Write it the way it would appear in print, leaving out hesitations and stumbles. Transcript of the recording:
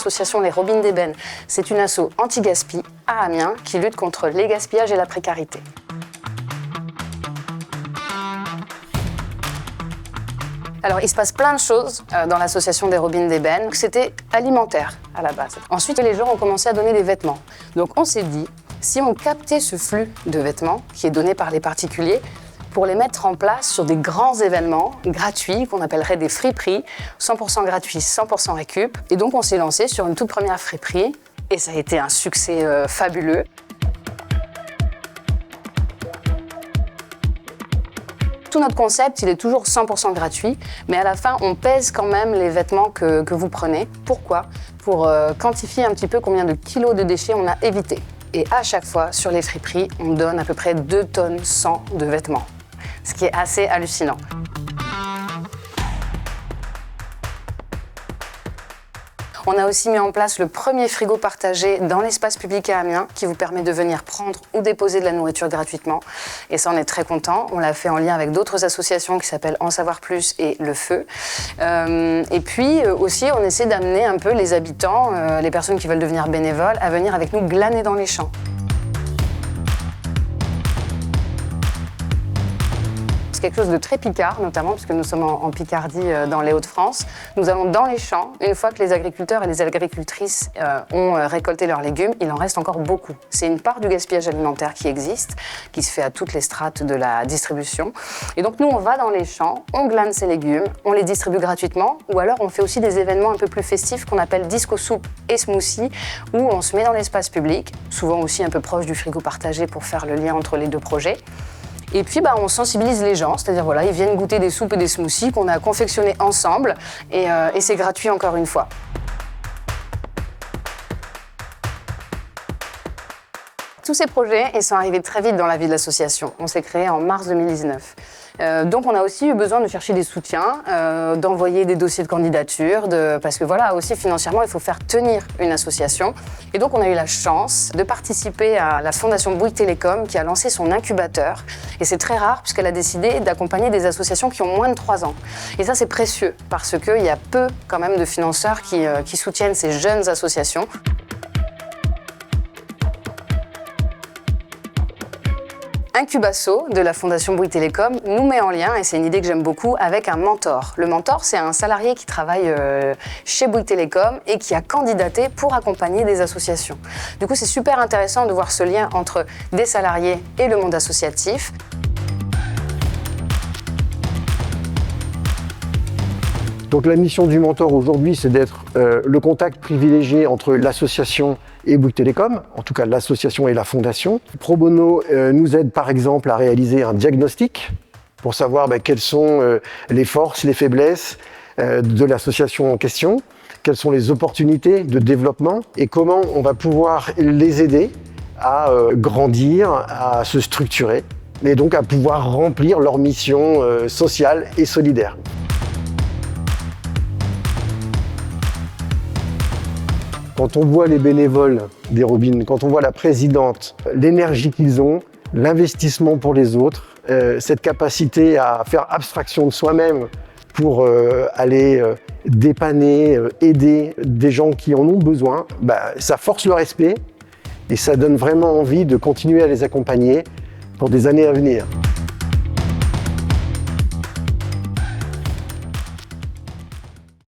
l'association Les Robines d'Ébène. C'est une asso anti-gaspi à Amiens qui lutte contre les gaspillages et la précarité. Alors, il se passe plein de choses dans l'association des Robines d'Ébène. C'était alimentaire à la base. Ensuite, les gens ont commencé à donner des vêtements. Donc, on s'est dit, si on captait ce flux de vêtements qui est donné par les particuliers, pour les mettre en place sur des grands événements gratuits qu'on appellerait des friperies, 100% gratuits, 100% récup. Et donc, on s'est lancé sur une toute première friperie et ça a été un succès fabuleux. Tout notre concept, il est toujours 100% gratuit, mais à la fin, on pèse quand même les vêtements que vous prenez. Pourquoi ? Pour quantifier un petit peu combien de kilos de déchets on a évité. Et à chaque fois, sur les friperies, on donne à peu près 2 tonnes 100 de vêtements, ce qui est assez hallucinant. On a aussi mis en place le premier frigo partagé dans l'espace public à Amiens qui vous permet de venir prendre ou déposer de la nourriture gratuitement. Et ça, on est très content. On l'a fait en lien avec d'autres associations qui s'appellent En Savoir Plus et Le Feu. Et puis aussi, on essaie d'amener un peu les habitants, les personnes qui veulent devenir bénévoles, à venir avec nous glaner dans les champs. C'est quelque chose de très picard, notamment puisque nous sommes en Picardie, dans les Hauts-de-France. Nous allons dans les champs. Une fois que les agriculteurs et les agricultrices ont récolté leurs légumes, il en reste encore beaucoup. C'est une part du gaspillage alimentaire qui existe, qui se fait à toutes les strates de la distribution. Et donc nous, on va dans les champs, on glane ces légumes, on les distribue gratuitement, ou alors on fait aussi des événements un peu plus festifs qu'on appelle disco soupe et smoothie, où on se met dans l'espace public, souvent aussi un peu proche du frigo partagé pour faire le lien entre les deux projets. Et puis, on sensibilise les gens, c'est-à-dire voilà, ils viennent goûter des soupes et des smoothies qu'on a confectionnés ensemble et c'est gratuit encore une fois. Tous ces projets, ils sont arrivés très vite dans la vie de l'association. On s'est créé en mars 2019. Donc on a aussi eu besoin de chercher des soutiens, d'envoyer des dossiers de candidature, parce que voilà, aussi financièrement, il faut faire tenir une association. Et donc on a eu la chance de participer à la fondation Bouygues Télécom qui a lancé son incubateur. Et c'est très rare puisqu'elle a décidé d'accompagner des associations qui ont moins de 3 ans. Et ça, c'est précieux parce qu'il y a peu quand même de financeurs qui soutiennent ces jeunes associations. Incubasso de la Fondation Bouygues Télécom nous met en lien, et c'est une idée que j'aime beaucoup, avec un mentor. Le mentor, c'est un salarié qui travaille chez Bouygues Télécom et qui a candidaté pour accompagner des associations. Du coup, c'est super intéressant de voir ce lien entre des salariés et le monde associatif. Donc la mission du mentor aujourd'hui, c'est d'être le contact privilégié entre l'association et Bouygues Télécom, en tout cas l'association et la fondation. Pro Bono nous aide par exemple à réaliser un diagnostic pour savoir quelles sont les forces, les faiblesses de l'association en question, quelles sont les opportunités de développement et comment on va pouvoir les aider à grandir, à se structurer et donc à pouvoir remplir leur mission sociale et solidaire. Quand on voit les bénévoles des Robines, quand on voit la présidente, l'énergie qu'ils ont, l'investissement pour les autres, cette capacité à faire abstraction de soi-même pour aller dépanner, aider des gens qui en ont besoin, ça force le respect et ça donne vraiment envie de continuer à les accompagner pour des années à venir.